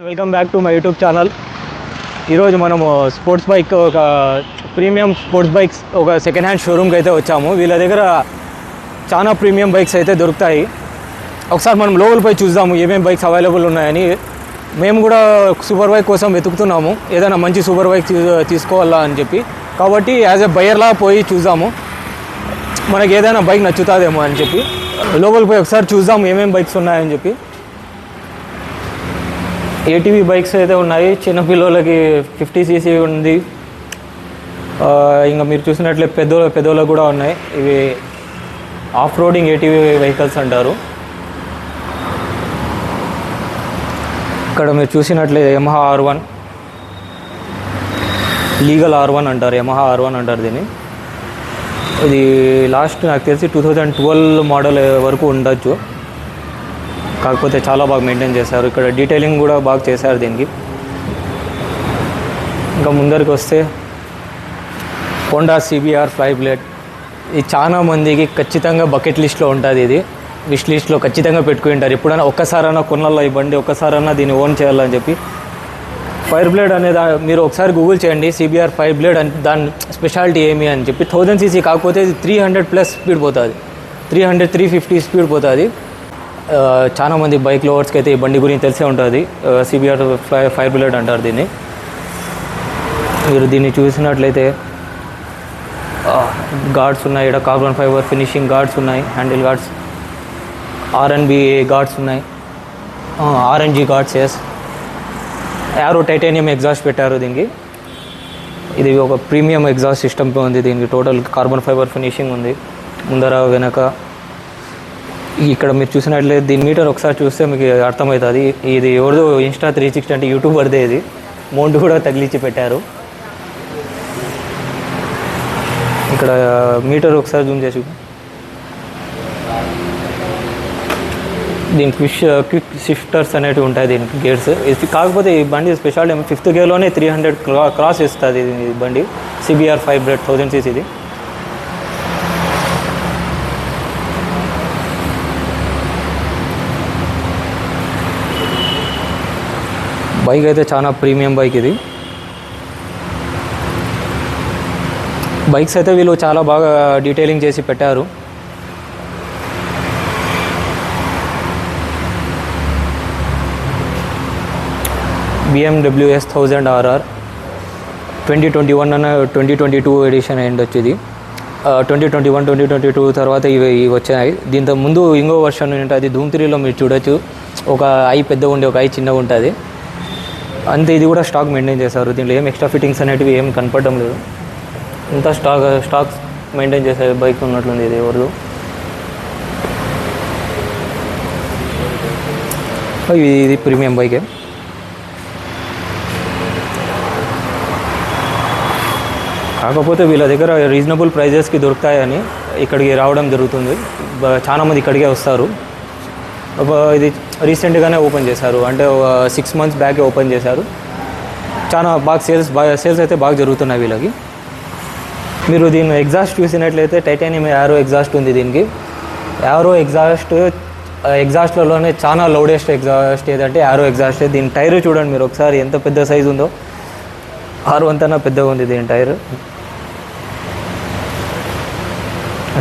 Welcome back to my YouTube channel. ఈరోజు మనము sports bike ఒక ప్రీమియం స్పోర్ట్స్ బైక్స్ ఒక సెకండ్ హ్యాండ్ షోరూమ్కి అయితే వచ్చాము. వీళ్ళ దగ్గర చాలా ప్రీమియం బైక్స్ అయితే దొరుకుతాయి. ఒకసారి మనం లోపలిపై చూద్దాము ఏమేమి బైక్స్ అవైలబుల్ ఉన్నాయని. మేము కూడా సూపర్ బైక్ కోసం వెతుకుతున్నాము, ఏదైనా మంచి సూపర్ బైక్ తీసుకోవాలా అని చెప్పి. కాబట్టి యాజ్ ఎ బయర్లా పోయి చూద్దాము, మనకి ఏదైనా బైక్ నచ్చుతుందేమో అని చెప్పి. లోపలిపై ఒకసారి చూద్దాము ఏమేమి బైక్స్ ఉన్నాయని చెప్పి. ఏటీవీ బైక్స్ అయితే ఉన్నాయి, చిన్నపిల్లలకి 50cc ఉంది. ఇంకా మీరు చూసినట్లే పెద్దోళ్ళకు కూడా ఉన్నాయి. ఇవి ఆఫ్ రోడింగ్ ఏటీవీ వెహికల్స్ అంటారు. ఇక్కడ మీరు చూసినట్లే యమహా R1 లీగల్ R1 అంటారు, యమహా R1 అంటారు దీన్ని. ఇది లాస్ట్ నాకు తెలిసి 2012 మోడల్ వరకు ఉండొచ్చు, కాకపోతే చాలా బాగా మెయింటైన్ చేశారు. ఇక్కడ డీటెయిలింగ్ కూడా బాగా చేశారు దీనికి. ఇంకా ముందరికి వస్తే హోండా CBR 5 బ్లేడ్. ఇది చాలా మందికి ఖచ్చితంగా బకెట్ లిస్ట్లో ఉంటుంది. ఇది విష్ లిస్ట్లో ఖచ్చితంగా పెట్టుకుంటారు. ఎప్పుడైనా ఒక్కసారైనా కొనాలా ఈ బండి, ఒక్కసారైనా దీన్ని ఓన్ చేయాలని చెప్పి. 5 బ్లేడ్ అనేది మీరు ఒకసారి గూగుల్ చేయండి, CBR 5 బ్లేడ్ అని. దాని స్పెషాలిటీ ఏమి అని చెప్పి 1000cc కాకపోతే ఇది 300+ స్పీడ్ పోతుంది, 300-350 స్పీడ్ పోతుంది. చాలా మంది బైక్ లవర్స్కి అయితే ఈ బండి గురించి తెలిసే ఉంటుంది. CBR 5 బ్లేడ్ అంటారు దీన్ని. మీరు దీన్ని చూసినట్లయితే గార్డ్స్ ఉన్నాయి, ఇక్కడ కార్బన్ ఫైబర్ ఫినిషింగ్ గార్డ్స్ ఉన్నాయి, హ్యాండిల్ గార్డ్స్, RNB గార్డ్స్ ఉన్నాయి, RNG guards. Yes, Arrow titanium exhaust పెట్టారు దీనికి. ఇది ఒక ప్రీమియం ఎగ్జాస్ట్ సిస్టమ్తో ఉంది. దీనికి టోటల్ కార్బన్ ఫైబర్ ఫినిషింగ్ ఉంది ముందర వెనక. ఇక్కడ మీరు చూసినట్లయితే దీని మీటర్ ఒకసారి చూస్తే మీకు అర్థమవుతుంది. ఇది ఎవరిదో ఇన్స్టా 360 అంటే యూట్యూబర్దే. ఇది మౌంట్ కూడా తగిలించి పెట్టారు. ఇక్కడ మీటర్ ఒకసారి జూమ్ చేసి, దీని క్విక్ షిఫ్టర్స్ అనేవి ఉంటాయి దీనికి, గేర్స్. ఇది కాకపోతే ఈ బండి స్పెషాలిటీ 5th గేర్లోనే 300 క్రాస్ ఇస్తుంది ఈ బండి. CBR 5 బ్లేడ్ 1000cc ఇది. బైక్ అయితే చాలా ప్రీమియం బైక్ ఇది. బైక్స్ అయితే వీళ్ళు చాలా బాగా డీటెయిలింగ్ చేసి పెట్టారు. BMW S1000 RR 2021 అన్న 2022 ఎడిషన్ అయ్యిండొచ్చు ఇది. 2021, 2022 తర్వాత ఇవి వచ్చాయి. దీంతో ముందు ఇంకో వర్షన్ ఉంటుంది Doom 3లో మీరు చూడొచ్చు. ఒక ఐ పెద్దగా ఉండి ఒక ఐ చిన్నగా ఉంటుంది అంతే. ఇది కూడా స్టాక్ మెయింటైన్ చేశారు. దీంట్లో ఏం ఎక్స్ట్రా ఫిట్టింగ్స్ అనేటివి ఏం కనపడడం లేదు. ఇంత స్టాక్ మెయింటైన్ చేసే బైక్ ఉన్నట్లుంది ఇది ఎవరు. ఇది ప్రీమియం బైకే. కాకపోతే వీళ్ళ దగ్గర రీజనబుల్ ప్రైజెస్కి దొరుకుతాయని ఇక్కడికి రావడం జరుగుతుంది. చాలామంది ఇక్కడికే వస్తారు. ఇది రీసెంట్గానే ఓపెన్ చేశారు, అంటే 6 months బ్యాకే ఓపెన్ చేశారు. చాలా బాగా సేల్స్ అయితే బాగా జరుగుతున్నాయి వీళ్ళకి. మీరు దీని ఎగ్జాస్ట్ చూసినట్లయితే టైటానియం యారో ఎగ్జాస్ట్ ఉంది దీనికి. యారో ఎగ్జాస్ట్లలోనే చాలా లౌడెస్ట్ ఎగ్జాస్ట్ ఏదంటే యారో ఎగ్జాస్ట్. దీని టైర్ చూడండి మీరు ఒకసారి, ఎంత పెద్ద సైజు ఉందో. R1 అంతా పెద్దగా ఉంది దీని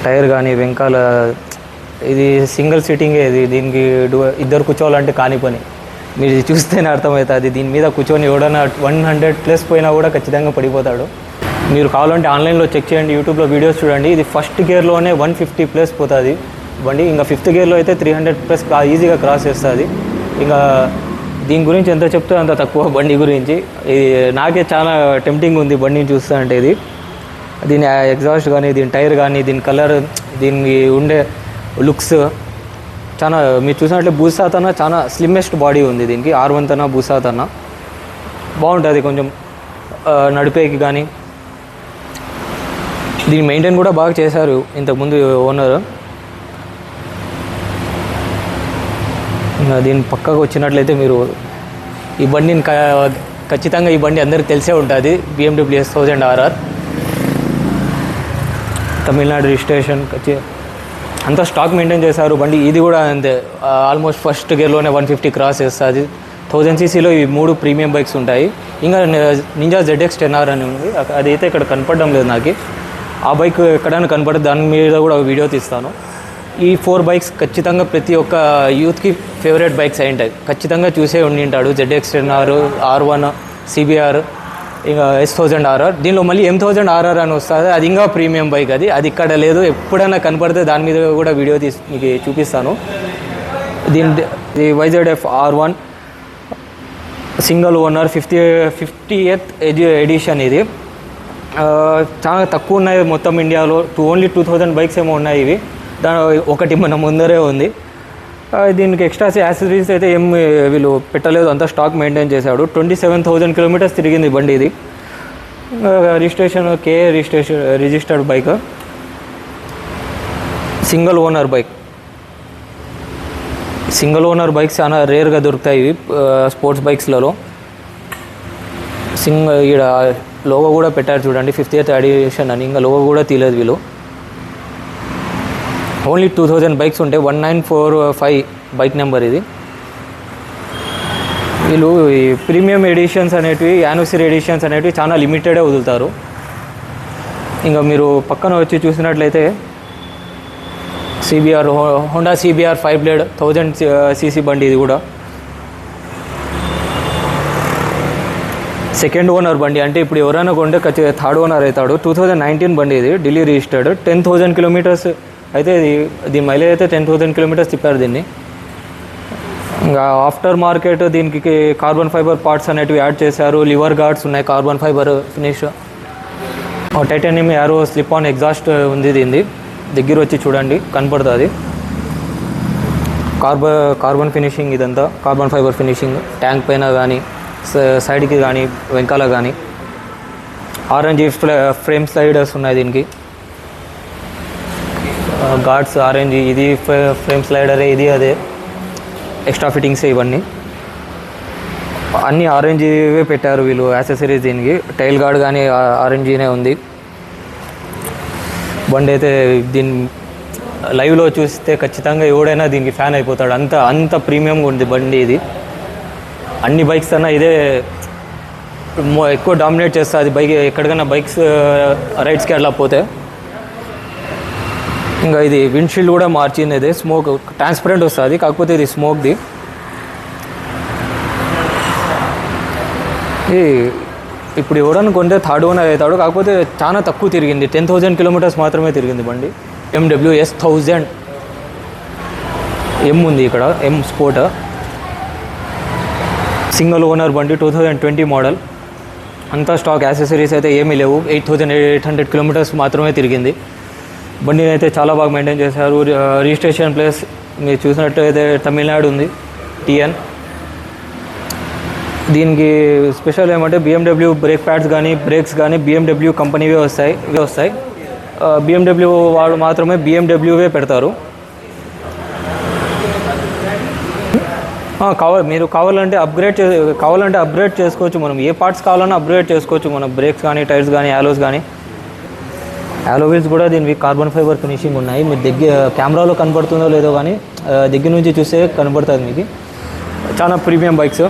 టైర్ కానీ వెంకాల. ఇది సింగిల్ సీటింగే. ఇది దీనికి ఇద్దరు కూర్చోవాలంటే కాని పని. మీరు చూస్తేనే అర్థమవుతుంది. దీని మీద కూర్చొని ఎవడన్నా 100+ పోయినా కూడా ఖచ్చితంగా పడిపోతాడు. మీరు కావాలంటే ఆన్లైన్లో చెక్ చేయండి, యూట్యూబ్లో వీడియోస్ చూడండి. ఇది 1st గేర్లోనే 150+ పోతుంది బండి. ఇంకా 5th గేర్లో అయితే 300+ ఈజీగా క్రాస్ చేస్తుంది. ఇంకా దీని గురించి ఎంత చెప్తే అంత తక్కువ బండి గురించి. ఇది నాకే చాలా టెంప్టింగ్ ఉంది బండిని చూస్తా అంటే. ఇది దీని ఎగ్జాస్ట్ కానీ, దీని టైర్ కానీ, దీని కలర్, దీనికి ఉండే లుక్స్ చాలా. మీరు చూసినట్లే బూసాతన చాలా స్లిమ్మెస్ట్ బాడీ ఉంది దీనికి. R1 తన బూసాతన బాగుంటుంది కొంచెం నడిపేకి కానీ. దీన్ని మెయింటైన్ కూడా బాగా చేశారు ఇంతకుముందు ఓనర్. దీని పక్కకు వచ్చినట్లయితే మీరు ఈ బండిని ఖచ్చితంగా ఈ బండి అందరికి తెలిసే ఉంటుంది. BMW S1000 RR Tamil Nadu registration. అంతా స్టాక్ మెయింటైన్ చేశారు బండి. ఇది కూడా అంతే, ఆల్మోస్ట్ 1st గేర్లోనే 150 క్రాస్ చేస్తుంది. 1000cc ఈ 3 ప్రీమియం బైక్స్ ఉంటాయి. ఇంకా నింజా ZX 10R అని ఉంది, అదైతే ఇక్కడ కనపడడం లేదు నాకు. ఆ బైక్ ఎక్కడైనా కనపడదు, దాని మీద కూడా వీడియో తీస్తాను. ఈ 4 బైక్స్ ఖచ్చితంగా ప్రతి ఒక్క యూత్కి ఫేవరెట్ బైక్స్ అయి ఉంటాయి, ఖచ్చితంగా చూసే ఉండింటాడు. ZX 10R, R1, CBR, ఇంకా S1000RR. దీనిలో మళ్ళీ M1000RR అని వస్తుంది, అది ఇంకా ప్రీమియం బైక్. అది ఇక్కడ లేదు, ఎప్పుడైనా కనపడితే దాని మీద కూడా వీడియో తీసి మీకు చూపిస్తాను. YZF R1 single owner 50th edition. ఇది చాలా తక్కువ ఉన్నాయి మొత్తం ఇండియాలో, ఓన్లీ 2000 బైక్స్ ఏమో ఉన్నాయి ఇవి. ఒకటి మన ముందరే ఉంది. దీనికి ఎక్స్ట్రా యాక్సెసరీస్ అయితే ఏం వీళ్ళు పెట్టలేదు, అంతా స్టాక్ మెయింటైన్ చేశాడు. 27,000 కిలోమీటర్స్ తిరిగింది బండి. ఇది registration KA registered bike, single owner bike. Single owner bikes చాలా రేర్గా దొరుకుతాయి ఇవి స్పోర్ట్స్ బైక్స్లలో. ఈడ లోగో కూడా పెట్టారు చూడండి, 50th ఎడిషన్ అని. ఇంకా లోగో కూడా తీయలేదు వీళ్ళు. ఓన్లీ 2000 బైక్స్ ఉంటాయి, 1945 బైక్ నెంబర్ ఇది. వీళ్ళు ఈ ప్రీమియం ఎడిషన్స్ అనేటివి, యానివర్సరీ ఎడిషన్స్ అనేటివి చాలా లిమిటెడే వదులుతారు. ఇంకా మీరు పక్కన వచ్చి చూసినట్లయితే CBR, Honda CBR 5 blade 1000cc బండి. ఇది కూడా సెకండ్ ఓనర్ బండి, అంటే ఇప్పుడు ఎవరైనా కొంటే ఖచ్చితంగా థర్డ్ ఓనర్ అవుతాడు. 2019 బండి ఇది, ఢిల్లీ రిజిస్టర్డ్. 10,000 కిలోమీటర్స్ అయితే దీని మైలేజ్ అయితే 10,000 కిలోమీటర్స్ తిప్పారు దీన్ని. ఇంకా ఆఫ్టర్ మార్కెట్ దీనికి కార్బన్ ఫైబర్ పార్ట్స్ అనేటివి యాడ్ చేశారు. లివర్ గార్డ్స్ ఉన్నాయి, carbon fibre finish. Titanium arrow slip on exhaust ఉంది దీనిది. దగ్గర వచ్చి చూడండి కనపడుతుంది. కార్బన్ ఫినిషింగ్, ఇదంతా కార్బన్ ఫైబర్ ఫినిషింగ్. ట్యాంక్ పైన కానీ సైడ్కి కానీ వెనకాల కానీ ఆరెంజ్ ఫ్రేమ్ స్లైడర్స్ ఉన్నాయి దీనికి. గార్డ్స్ ఆరెంజ్, ఇది ఫ్రేమ్ స్లైడరే, ఇది అదే. ఎక్స్ట్రా ఫిట్టింగ్స్ ఇవన్నీ అన్నీ ఆరెంజ్వే పెట్టారు వీళ్ళు యాక్సెసరీస్ దీనికి. టైల్ గార్డ్ కానీ ఆరెంజీనే ఉంది. బండి అయితే దీని లైవ్లో చూస్తే ఖచ్చితంగా ఎవడైనా దీనికి ఫ్యాన్ అయిపోతాడు, అంత ప్రీమియంగా ఉంది బండి ఇది. అన్ని బైక్స్ అన్నా ఇదే ఎక్కువ డామినేట్ చేస్తుంది బైక్. ఎక్కడికైనా బైక్స్ రైడ్స్కి అట్లా పోతే. ఇంకా ఇది విండ్షీల్డ్ కూడా మార్చింది, ఇది స్మోక్ ట్రాన్స్పరెంట్ వస్తుంది, కాకపోతే ఇది స్మోక్ది. ఇప్పుడు ఎవడన్నా కొంటే థర్డ్ ఓనర్ అవుతాడు, కాకపోతే చాలా తక్కువ తిరిగింది. 10,000 కిలోమీటర్స్ మాత్రమే తిరిగింది బండి. BMW S1000 M ఉంది ఇక్కడ, M స్పోర్ట్ సింగిల్ ఓనర్ బండి, 2020 మోడల్. అంతా స్టాక్, యాక్సెసరీస్ అయితే ఏమీ లేవు. 8,800 కిలోమీటర్స్ మాత్రమే తిరిగింది. బండిని అయితే చాలా బాగా మెయింటైన్ చేశారు. రిజిస్ట్రేషన్ ప్లేస్ మీరు చూసినట్టయితే తమిళనాడు ఉంది, TN. దీనికి స్పెషల్ ఏమంటే BMW బ్రేక్ ప్యాడ్స్ కానీ బ్రేక్స్ కానీ BMW కంపెనీవే వస్తాయి. BMW వాళ్ళు మాత్రమే BMWవే పెడతారు. మీరు కావాలంటే అప్గ్రేడ్ చేసుకోవచ్చు. మనం ఏ పార్ట్స్ కావాలన్నా అప్గ్రేడ్ చేసుకోవచ్చు. మనం బ్రేక్స్ కానీ, టైర్స్ కానీ, యాలోస్ కానీ. యాలో వీల్స్ కూడా దీనికి కార్బన్ ఫైబర్ ఫినిషింగ్ ఉన్నాయి. మీరు కెమెరాలో కనబడుతుందో లేదో కానీ దగ్గర నుంచి చూస్తే కనబడుతుంది మీకు. చాలా ప్రీమియం బైక్స్.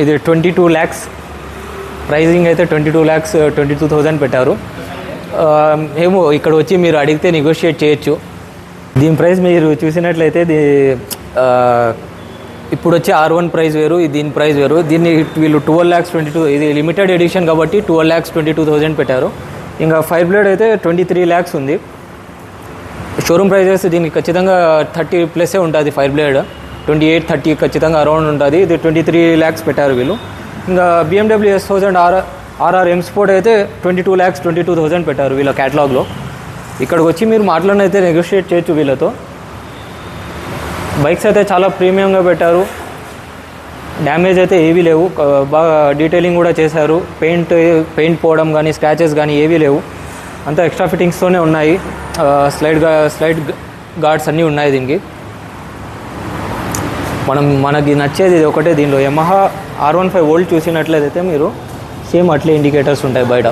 ఇది 22 lakhs ప్రైజింగ్ అయితే 22 lakhs 22,000 పెట్టారు. ఏమో ఇక్కడ వచ్చి మీరు అడిగితే నెగోషియేట్ చేయొచ్చు. దీని ప్రైస్ మీరు చూసినట్లయితే ఇప్పుడు వచ్చే R1 ప్రైస్ వేరు, దీని ప్రైస్ వేరు. దీన్ని వీళ్ళు 12 lakhs 22, ఇది లిమిటెడ్ ఎడిషన్ కాబట్టి 12 lakhs 22,000 పెట్టారు. ఇంకా 5 బ్లేడ్ అయితే 23 lakhs ఉంది. షోరూమ్ ప్రైజెస్ దీనికి ఖచ్చితంగా 30+ ఉంటుంది. 5 బ్లేడ్ 28-30 ఖచ్చితంగా అరౌండ్ ఉంటుంది. ఇది 23 lakhs పెట్టారు వీళ్ళు. ఇంకా BMW S1000RR M స్పోర్ట్ అయితే 22 lakhs 22,000 పెట్టారు వీళ్ళ క్యాటలాగ్లో. ఇక్కడికి వచ్చి మీరు మాట్లాడినైతే నెగోషియేట్ చేయొచ్చు వీళ్ళతో. బైక్స్ అయితే చాలా ప్రీమియంగా పెట్టారు. డ్యామేజ్ అయితే ఏవీ లేవు, బాగా డీటెయిలింగ్ కూడా చేశారు. పెయింట్ పోవడం కానీ, స్క్రాచెస్ కానీ ఏవీ లేవు. అంతా ఎక్స్ట్రా ఫిట్టింగ్స్తోనే ఉన్నాయి. స్లైడ్ గార్డ్స్ అన్నీ ఉన్నాయి దీనికి. మనకి నచ్చేది ఇది ఒకటే. దీనిలో యమహా R15 వోల్ట్ చూసినట్లయితే మీరు సేమ్ అట్లే ఇండికేటర్స్ ఉంటాయి బయట.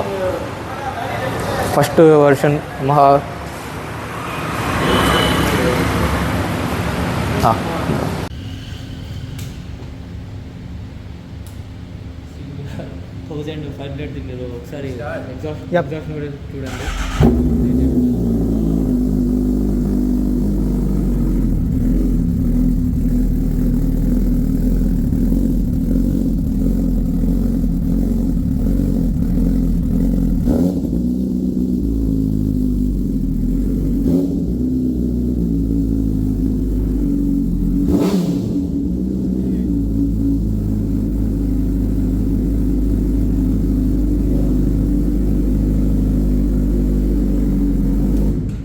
First version Yamaha. 1500 మీరు ఒకసారి ఎగ్జాస్ట్ Yep. ఎగ్జాస్ట్ కూడా చూడండి.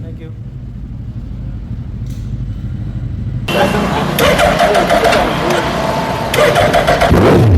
Thank you.